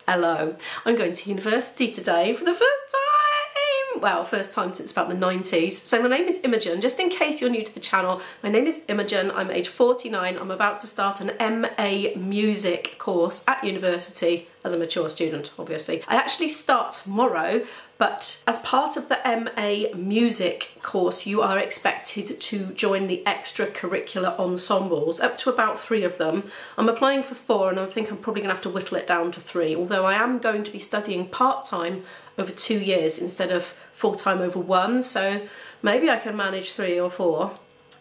Hello, I'm going to university today for the first time! Well, first time since about the 90s. So my name is Imogen. Just in case you're new to the channel, my name is Imogen. I'm age 49. I'm about to start an MA music course at university as a mature student, obviously. I actually start tomorrow, but as part of the MA music course, you are expected to join the extra-curricular ensembles, up to about 3 of them. I'm applying for 4 and I think I'm probably gonna have to whittle it down to 3, although I am going to be studying part-time over 2 years instead of full-time over 1, so maybe I can manage 3 or 4.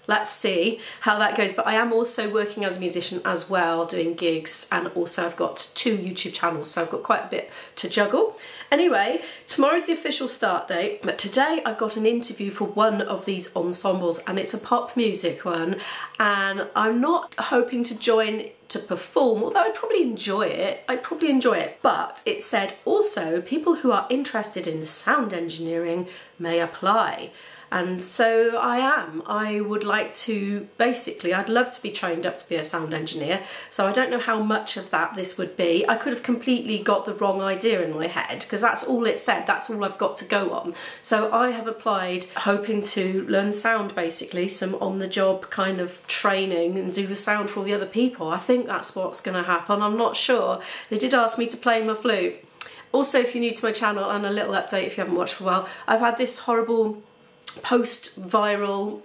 Let's see how that goes. But I am also working as a musician as well, doing gigs, and also I've got 2 YouTube channels, so I've got quite a bit to juggle. Anyway, tomorrow's the official start date, but today I've got an interview for one of these ensembles, and it's a pop music one, and I'm not hoping to join to perform, although I'd probably enjoy it. But it said also people who are interested in sound engineering may apply. And so I would like to, basically, I'd love to be trained up to be a sound engineer. So I don't know how much of that this would be. I could have completely got the wrong idea in my head because that's all it said, that's all I've got to go on. So I have applied hoping to learn sound, basically, some on-the-job kind of training and do the sound for all the other people. I think that's what's gonna happen, I'm not sure. They did ask me to play my flute. Also, if you're new to my channel, and a little update if you haven't watched for a while, I've had this horrible post-viral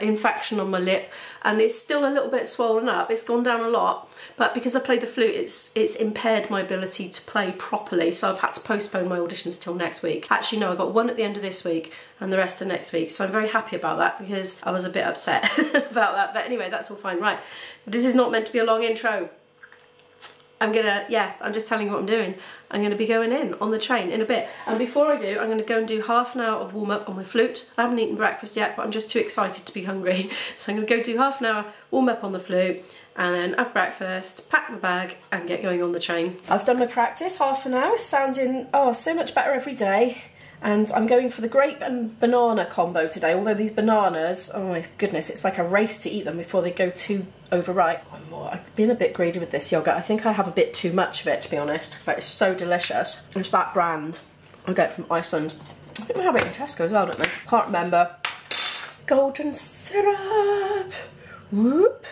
infection on my lip, and it's still a little bit swollen up. It's gone down a lot, but because I play the flute, it's impaired my ability to play properly, so I've had to postpone my auditions till next week. Actually no, I got 1 at the end of this week and the rest are next week, so I'm very happy about that because I was a bit upset about that. But anyway, that's all fine. Right, this is not meant to be a long intro. I'm just telling you what I'm doing. I'm gonna be going in on the train in a bit. And before I do, I'm gonna go and do half an hour of warm up on my flute. I haven't eaten breakfast yet, but I'm just too excited to be hungry. So I'm gonna go do half an hour warm up on the flute and then have breakfast, pack my bag and get going on the train. I've done my practice, half an hour, sounding, so much better every day. And I'm going for the grape and banana combo today, although these bananas, oh my goodness, it's like a race to eat them before they go too overripe. One more. I've been a bit greedy with this yogurt. I think I have a bit too much of it, to be honest, but it's so delicious. It's that brand. I get it from Iceland. I think we have it in Tesco as well, don't they? Can't remember. Golden syrup. Whoop.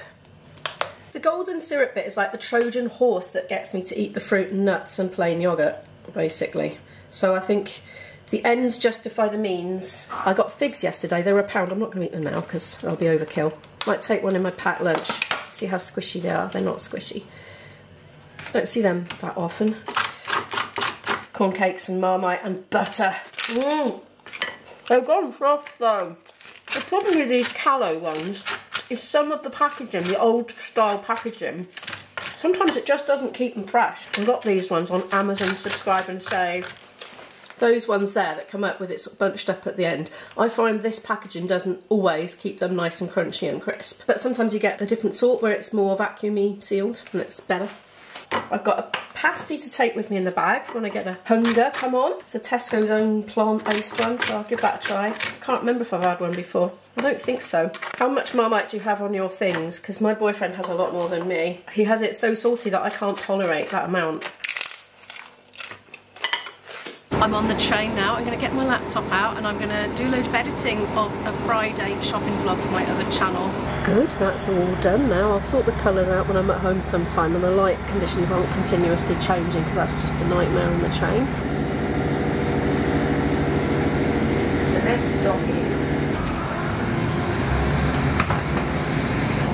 The golden syrup bit is like the Trojan horse that gets me to eat the fruit and nuts and plain yogurt, basically. So I think the ends justify the means. I got figs yesterday, they were £1. I'm not gonna eat them now because they'll be overkill. Might take one in my packed lunch, see how squishy they are. They're not squishy. Don't see them that often. Corn cakes and Marmite and butter. They've gone soft though. The problem with these callow ones is some of the packaging, the old style packaging, sometimes it just doesn't keep them fresh. I got these ones on Amazon Subscribe and Save. Those ones there that come up with it sort of bunched up at the end. I find this packaging doesn't always keep them nice and crunchy and crisp. But sometimes you get a different sort where it's more vacuumy sealed and it's better. I've got a pasty to take with me in the bag for when I get a hunger come on. It's a Tesco's own plant-based one, so I'll give that a try. Can't remember if I've had one before. I don't think so. How much Marmite do you have on your things? Because my boyfriend has a lot more than me. He has it so salty that I can't tolerate that amount. I'm on the train now. I'm going to get my laptop out and I'm going to do a load of editing of a Friday shopping vlog for my other channel. Good, that's all done now. I'll sort the colours out when I'm at home sometime and the light conditions aren't continuously changing because that's just a nightmare on the train.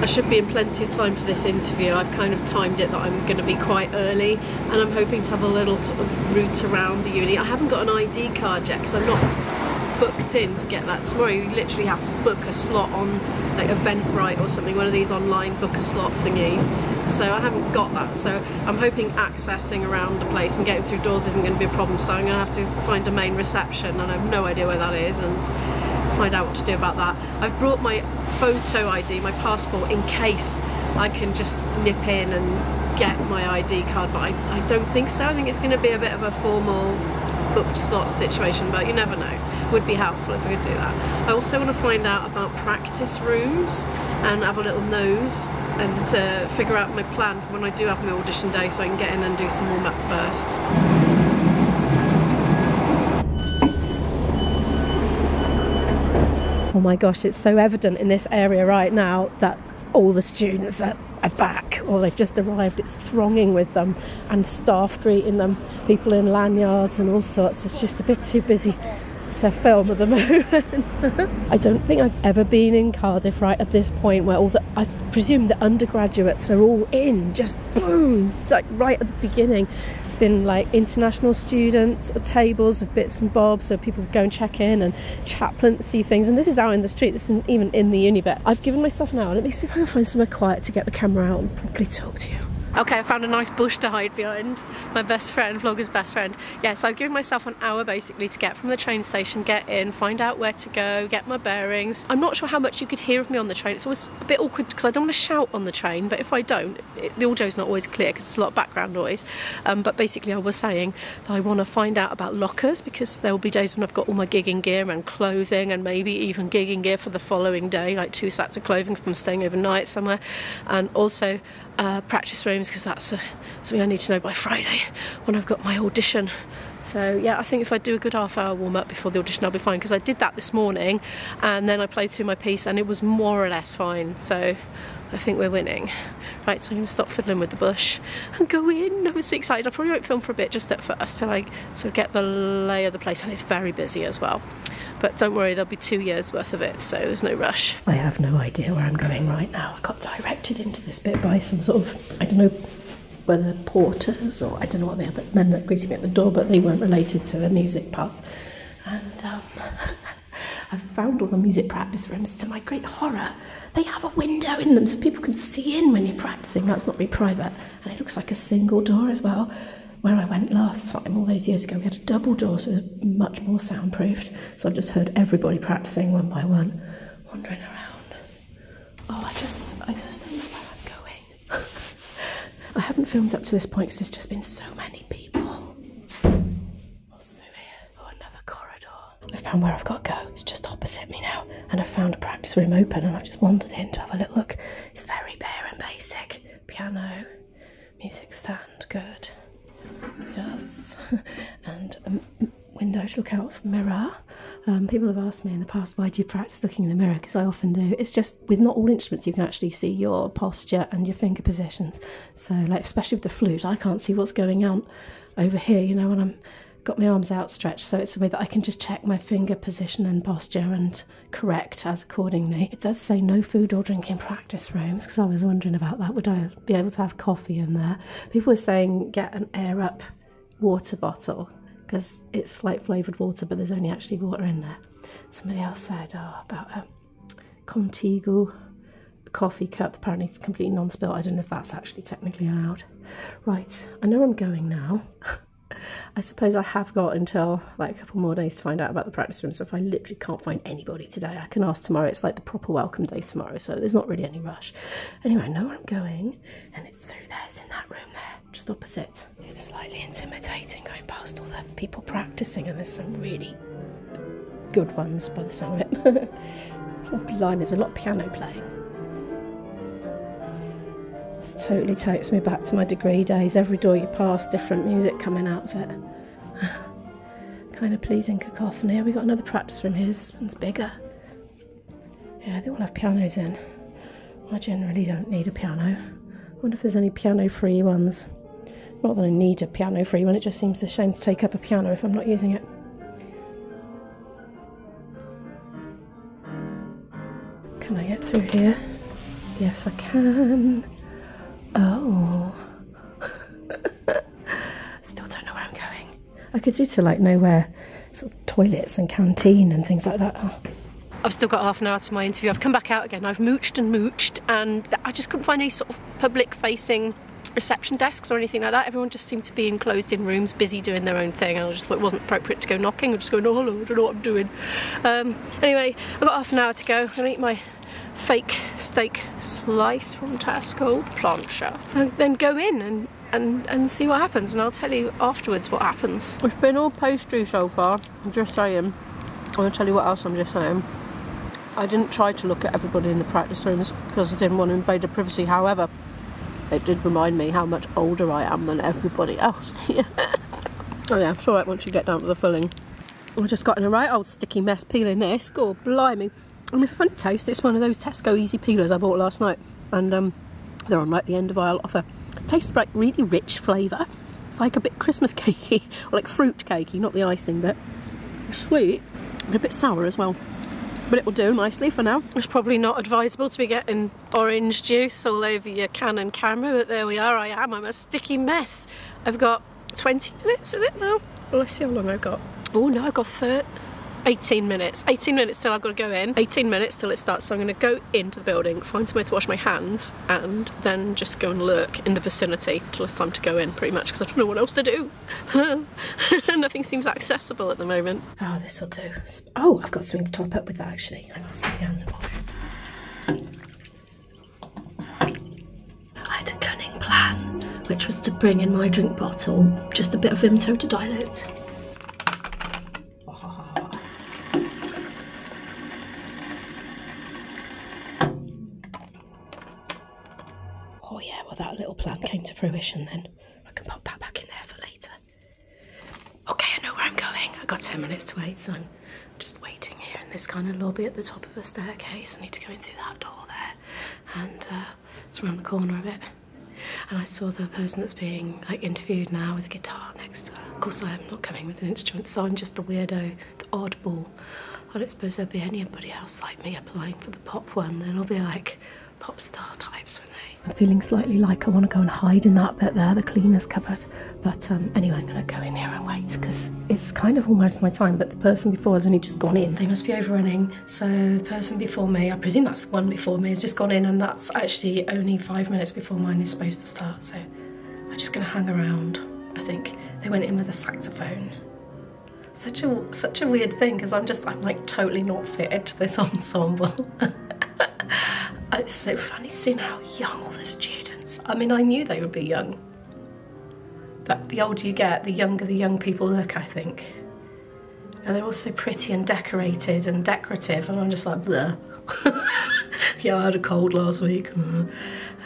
I should be in plenty of time for this interview. I've kind of timed it that I'm going to be quite early and I'm hoping to have a little sort of route around the uni. I haven't got an ID card yet because I'm not booked in to get that. Tomorrow you literally have to book a slot on like Eventbrite or something, one of these online book a slot thingies. So I haven't got that, so I'm hoping accessing around the place and getting through doors isn't going to be a problem, so I'm going to have to find a main reception and I have no idea where that is and find out what to do about that. I've brought my photo ID, my passport, in case I can just nip in and get my ID card, but I don't think so. I think it's going to be a bit of a formal booked slot situation, but you never know. Would be helpful if I could do that. I also want to find out about practice rooms and have a little nose and figure out my plan for when I do have my audition day, so I can get in and do some warm up first. Oh my gosh, it's so evident in this area right now that all the students are back, or they've just arrived. It's thronging with them, and staff greeting them, people in lanyards and all sorts. It's just a bit too busy to film at the moment. I don't think I've ever been in Cardiff right at this point where I presume the undergraduates are all in, just boom, it's like right at the beginning. It's been like international students, tables of bits and bobs, so people go and check in, and chaplains see things, and this is out in the street, this isn't even in the uni bit. I've given myself an hour. Let me see if I can find somewhere quiet to get the camera out and properly talk to you. Okay, I found a nice bush to hide behind. My best friend, vlogger's best friend. Yeah, so I've given myself an hour basically to get from the train station, get in, find out where to go, get my bearings. I'm not sure how much you could hear of me on the train. It's always a bit awkward because I don't want to shout on the train, but if I don't, the audio's not always clear because there's a lot of background noise. But basically I was saying that I want to find out about lockers, because there will be days when I've got all my gigging gear and clothing, and maybe even gigging gear for the following day, like 2 sets of clothing from staying overnight somewhere, and also practice rooms, because that's something I need to know by Friday when I've got my audition. So yeah, I think if I do a good half-hour warm-up before the audition, I'll be fine, because I did that this morning and then I played through my piece and it was more or less fine, so I think we're winning. Right, so I'm going to stop fiddling with the bush and go in. I'm so excited. I probably won't film for a bit just at first till I sort of get the lay of the place, and it's very busy as well. But don't worry, there'll be 2 years worth of it, so there's no rush. I have no idea where I'm going right now. I got directed into this bit by some sort of, I don't know whether porters or I don't know what they are, but men that greeted me at the door, but they weren't related to the music part. And I've found all the music practice rooms. To my great horror, they have a window in them so people can see in when you're practicing. That's not very private, and it looks like a single door as well. Where I went last time, all those years ago, we had a double door, so it was much more soundproofed. So I've just heard everybody practicing one by one, wandering around. Oh, I just don't know where I'm going. I haven't filmed up to this point because there's just been so many people. What's through here? Oh, another corridor. I found where I've got to go. It's just opposite me now, and I've found a practice room open, and I've just wandered in to have a little look. It's very bare and basic. Piano, music stand, good. Yes, and a window to look out for mirror. People have asked me in the past, why do you practice looking in the mirror? Because I often do. It's just, with not all instruments you can actually see your posture and your finger positions. So like, especially with the flute, I can't see what's going on over here, you know, when I'm got my arms outstretched, so it's a way that I can just check my finger position and posture and correct as accordingly. It does say no food or drink in practice rooms, because I was wondering about that. Would I be able to have coffee in there? People were saying get an air up water bottle, because it's like flavoured water, but there's only actually water in there. Somebody else said about a Contigo coffee cup. Apparently it's completely non-spill. I don't know if that's actually technically allowed. Right, I know I'm going now. I suppose I have got until like a couple more days to find out about the practice room, so if I literally can't find anybody today, I can ask tomorrow. It's like the proper welcome day tomorrow, so there's not really any rush. Anyway, I know where I'm going, and it's through there. It's in that room there, just opposite. It's slightly intimidating going past all the people practicing, and there's some really good ones by the sound of it. Oh, blimey, there's a lot of piano playing. This totally takes me back to my degree days. Every door you pass, different music coming out of it. Kind of pleasing cacophony. We got another practice room here. This one's bigger. Yeah, they all have pianos in. I generally don't need a piano. I wonder if there's any piano-free ones. Not that I need a piano-free one, it just seems a shame to take up a piano if I'm not using it. Can I get through here? Yes, I can. Oh. Still don't know where I'm going. I could do to like know where sort of toilets and canteen and things like that are. I've still got half an hour to my interview. I've come back out again. I've mooched and I just couldn't find any sort of public facing reception desks or anything like that. Everyone just seemed to be enclosed in rooms, busy doing their own thing, and I just thought it wasn't appropriate to go knocking. I'm just going, oh hello, I don't know what I'm doing. Anyway, I've got half an hour to go. I'm gonna eat my fake steak slice from Tesco, plancha, and then go in and see what happens, and I'll tell you afterwards what happens. It's been all pastry so far, I'm just saying. I'm going to tell you what else I'm just saying. I didn't try to look at everybody in the practice rooms because I didn't want to invade their privacy. However, it did remind me how much older I am than everybody else. Oh yeah, it's alright once you get down to the filling. I just got in a right old sticky mess peeling this. God, blimey. And it's a funny taste. It's one of those Tesco easy peelers I bought last night. And they're on like the end of aisle offer. It tastes like really rich flavour. It's like a bit Christmas cakey, or like fruit cakey, not the icing bit. It's sweet and a bit sour as well. But it will do nicely for now. It's probably not advisable to be getting orange juice all over your Canon camera, but there we are, I am. I'm a sticky mess. I've got 20 minutes, is it now? Well, let's see how long I've got. Oh no, I've got 18 minutes. 18 minutes till I've got to go in. 18 minutes till it starts. So I'm going to go into the building, find somewhere to wash my hands, and then just go and lurk in the vicinity till it's time to go in, pretty much, because I don't know what else to do. Nothing seems accessible at the moment. Oh, this will do. Oh, I've got something to top up with that, actually. Hang on, my hands are washed. I had a cunning plan, which was to bring in my drink bottle, just a bit of Vimto to dilute. Oh yeah, well that little plan came to fruition then. I can pop that back in there for later. Okay, I know where I'm going. I've got 10 minutes to wait, so I'm just waiting here in this kind of lobby at the top of the staircase. I need to go in through that door there, and it's around the corner a bit. And I saw the person that's being like interviewed now with a guitar next to her. Of course I am not coming with an instrument, so I'm just the weirdo, the oddball. I don't suppose there'll be anybody else like me applying for the pop one. Then it'll be like pop star types, won't they? I'm feeling slightly like I want to go and hide in that bit there, the cleaner's cupboard. But anyway, I'm going to go in here and wait because it's kind of almost my time, but the person before has only just gone in. They must be overrunning. So the person before me, I presume that's the one before me, has just gone in, and that's actually only 5 minutes before mine is supposed to start. So I'm just going to hang around. I think they went in with a saxophone. Such a weird thing because I'm like totally not fitted to this ensemble. It's so funny seeing how young all the students. I mean, I knew they would be young. But the older you get, the younger the young people look, I think. And they're all so pretty and decorated and decorative, and I'm just like, bleh. Yeah, I had a cold last week.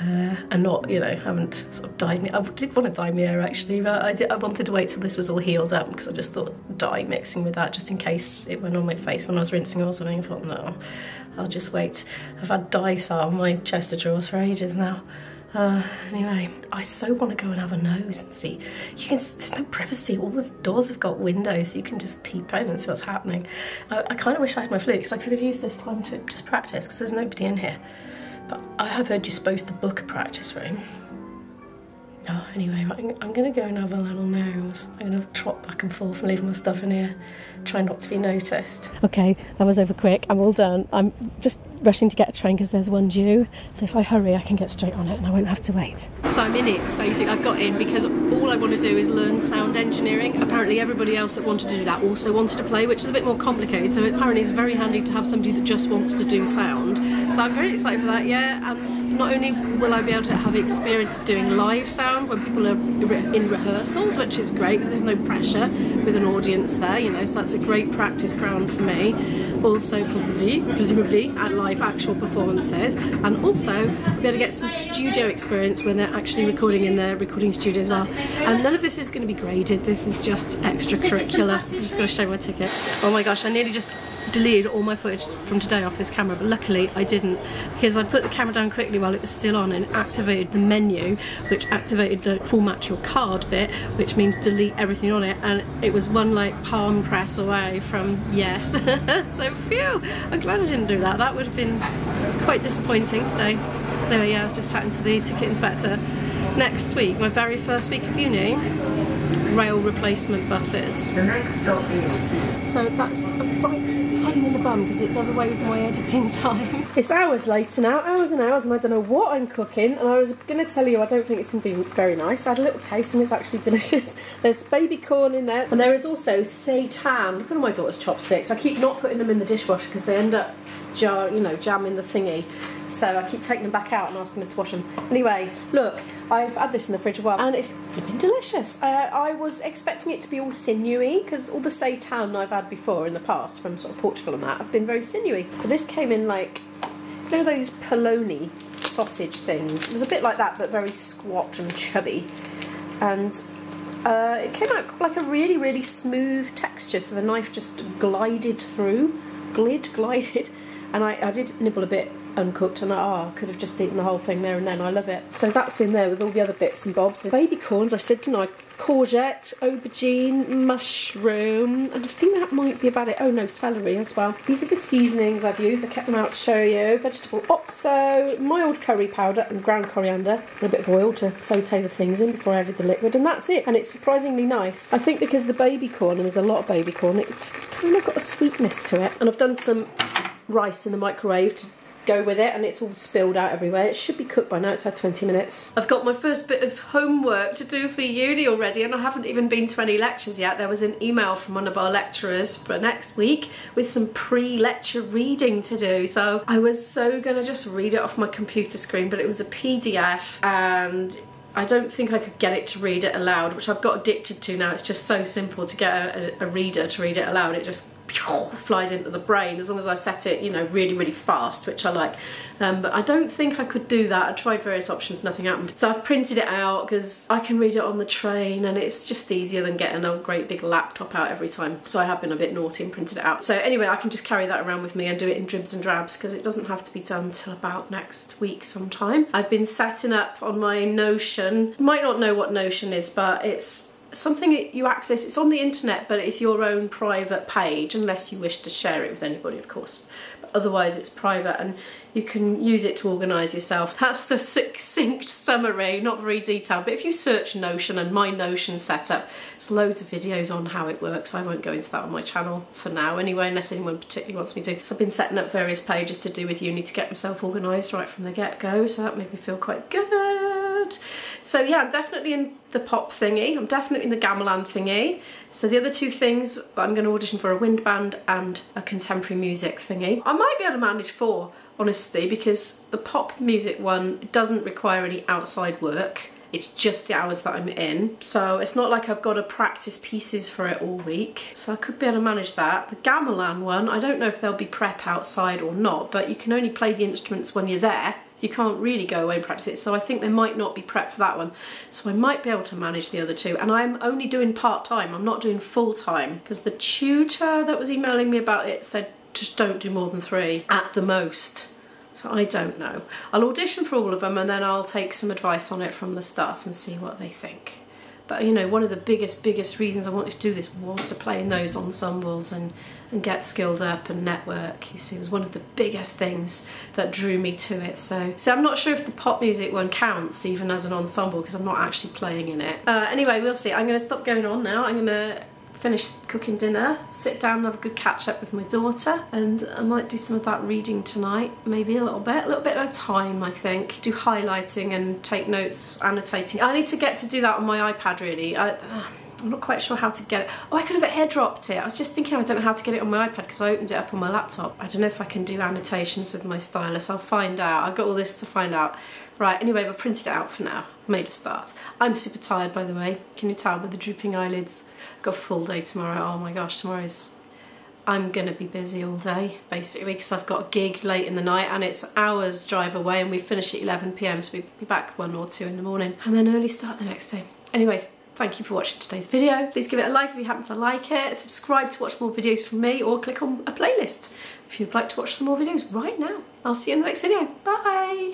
And not, you know, haven't sort of dyed me. I did want to dye my hair actually, but I wanted to wait till this was all healed up because I just thought dye mixing with that just in case it went on my face when I was rinsing or something. I thought, no, I'll just wait. I've had dye sat on my chest of drawers for ages now. Anyway, I so want to go and have a nose and see. There's no privacy. All the doors have got windows, so you can just peep in and see what's happening. I kind of wish I had my flute because I could have used this time to just practice because there's nobody in here. But I have heard you're supposed to book a practice room. Oh, anyway, I'm going to go and have a little nose. I'm going to trot back and forth and leave my stuff in here. Try not to be noticed. Okay, that was over quick. I'm all done. I'm just rushing to get a train because there's one due. So if I hurry, I can get straight on it and I won't have to wait. So I'm in it, basically. I've got in because all I want to do is learn sound engineering. Apparently everybody else that wanted to do that also wanted to play, which is a bit more complicated. So apparently it's very handy to have somebody that just wants to do sound. So I'm very excited for that, yeah. And not only will I be able to have experience doing live sound when people are in rehearsals, which is great because there's no pressure with an audience there, you know, so that's a great practice ground for me. Also presumably at live actual performances, and also be able to get some studio experience when they're actually recording in their recording studio as well. And none of this is going to be graded, this is just extracurricular. I'm just going to show my ticket. Oh my gosh, I nearly just deleted all my footage from today off this camera, but luckily I didn't because I put the camera down quickly while it was still on and activated the menu, which activated the format your card bit, which means delete everything on it, and it was one like palm press away from yes. So phew, I'm glad I didn't do that. That would have been quite disappointing today. Anyway, yeah, I was just chatting to the ticket inspector. Next week, my very first week of uni, rail replacement buses. So that's a right pain in the bum because it does away with my editing time. It's hours later now, hours and hours, and I don't know what I'm cooking, and I was going to tell you I don't think it's going to be very nice. I had a little taste and it's actually delicious. There's baby corn in there, and there is also seitan. Look at my daughter's chopsticks. I keep not putting them in the dishwasher because they end up jar, you know, jam in the thingy. So I keep taking them back out and asking her to wash them. Anyway, look, I've had this in the fridge a while and it's flipping delicious. I was expecting it to be all sinewy because all the seitan I've had before in the past from sort of Portugal and that have been very sinewy. But this came in like, you know, those polony sausage things. It was a bit like that, but very squat and chubby. And it came out like a really, really smooth texture, so the knife just glided through, glided, and I did nibble a bit uncooked, and I could have just eaten the whole thing there and then. I love it. So that's in there with all the other bits and bobs. Baby corns, I said, didn't I? Courgette, aubergine, mushroom, and I think that might be about it. Oh no, celery as well. These are the seasonings I've used. I kept them out to show you. Vegetable oxo, mild curry powder and ground coriander, and a bit of oil to saute the things in before I added the liquid, and that's it. And it's surprisingly nice. I think because the baby corn, and there's a lot of baby corn, it's kind of got a sweetness to it. And I've done some rice in the microwave to go with it, and it's all spilled out everywhere. It should be cooked by now. It's had 20 minutes. I've got my first bit of homework to do for uni already, and I haven't even been to any lectures yet. There was an email from one of our lecturers for next week with some pre-lecture reading to do, so I was so gonna just read it off my computer screen, but it was a PDF and I don't think I could get it to read it aloud, which I've got addicted to now. It's just so simple to get a reader to read it aloud. It just flies into the brain as long as I set it, you know, really, really fast, which I like. But I don't think I could do that. I tried various options, nothing happened. So I've printed it out because I can read it on the train and it's just easier than getting a great big laptop out every time. So I have been a bit naughty and printed it out. So anyway, I can just carry that around with me and do it in dribs and drabs because it doesn't have to be done till about next week sometime. I've been setting up on my Notion. You might not know what Notion is, but it's something you access. It's on the internet, but it's your own private page unless you wish to share it with anybody, of course. But otherwise it's private and you can use it to organise yourself. That's the succinct summary, not very detailed, but if you search Notion and my Notion setup, there's loads of videos on how it works. I won't go into that on my channel for now anyway, unless anyone particularly wants me to. So I've been setting up various pages to do with uni to get myself organised right from the get-go, so that made me feel quite good. So yeah, I'm definitely in the pop thingy, I'm definitely in the gamelan thingy. So the other two things, I'm going to audition for a wind band and a contemporary music thingy. I might be able to manage 4, honestly, because the pop music one doesn't require any outside work. It's just the hours that I'm in. So it's not like I've got to practice pieces for it all week. So I could be able to manage that. The gamelan one, I don't know if there'll be prep outside or not, but you can only play the instruments when you're there. You can't really go away and practice it, so I think there might not be prep for that one. So I might be able to manage the other two, and I'm only doing part-time, I'm not doing full-time, because the tutor that was emailing me about it said just don't do more than 3 at the most. So I don't know. I'll audition for all of them and then I'll take some advice on it from the staff and see what they think. But you know, one of the biggest reasons I wanted to do this was to play in those ensembles and get skilled up and network. You see, it was one of the biggest things that drew me to it. So I'm not sure if the pop music one counts even as an ensemble because I'm not actually playing in it. Anyway, we'll see. I'm going to stop going on now. I'm going to finish cooking dinner, sit down and have a good catch up with my daughter, and I might do some of that reading tonight, maybe a little bit at a time, I think. Do highlighting and take notes, annotating. I need to get to do that on my iPad really. I'm not quite sure how to get it. Oh, I could have airdropped it. I was just thinking I don't know how to get it on my iPad because I opened it up on my laptop. I don't know if I can do annotations with my stylus. I'll find out. I've got all this to find out. Right, anyway, I've printed it out for now. I've made a start. I'm super tired, by the way. Can you tell by the drooping eyelids? I've got a full day tomorrow. Oh my gosh, I'm gonna be busy all day, basically, because I've got a gig late in the night and it's hours drive away and we finish at 11 PM, so we'll be back 1 or 2 in the morning and then early start the next day. Anyway, thank you for watching today's video. Please give it a like if you happen to like it, subscribe to watch more videos from me, or click on a playlist if you'd like to watch some more videos right now. I'll see you in the next video. Bye!